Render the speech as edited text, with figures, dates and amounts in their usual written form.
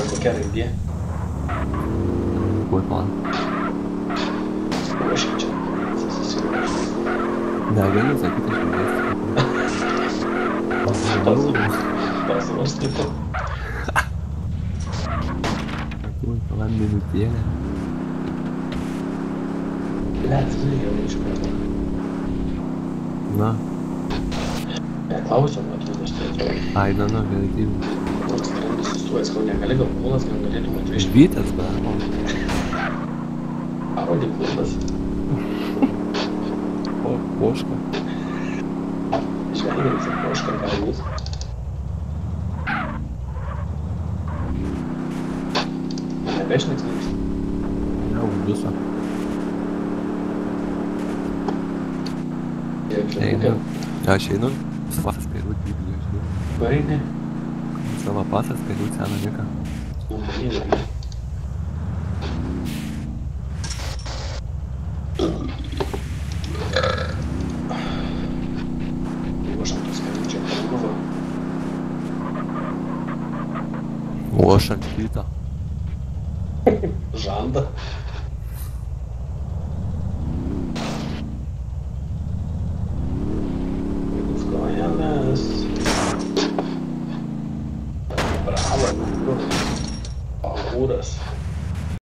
kokia raidė? Puipa. Ruošia čia. Susiruošia. Negali sakyti žmonės. Pasvarstytų. Puipa, man minutėlė. Blet, jau neišmėtų. Na. Neklausiu, atrodo, aš tai atrodo. Ai, na, gerai, tai. Nors skrendis sustuojas, kol negali, gal pulas, gal galėtum atvežti. Žvytės, bravo. Audi klubas. O, poška. Žvengiamas ir poška gali būt. Nebešniks vyks. Jau, visą. Einu. Aš einu. Pasas kairių dvybį, žinai. Pareini. Savo pasas kairių seną niką. Umanėlė. Uošantos karičio kalbavo. Ošant rytą. Žanda. Skojelės.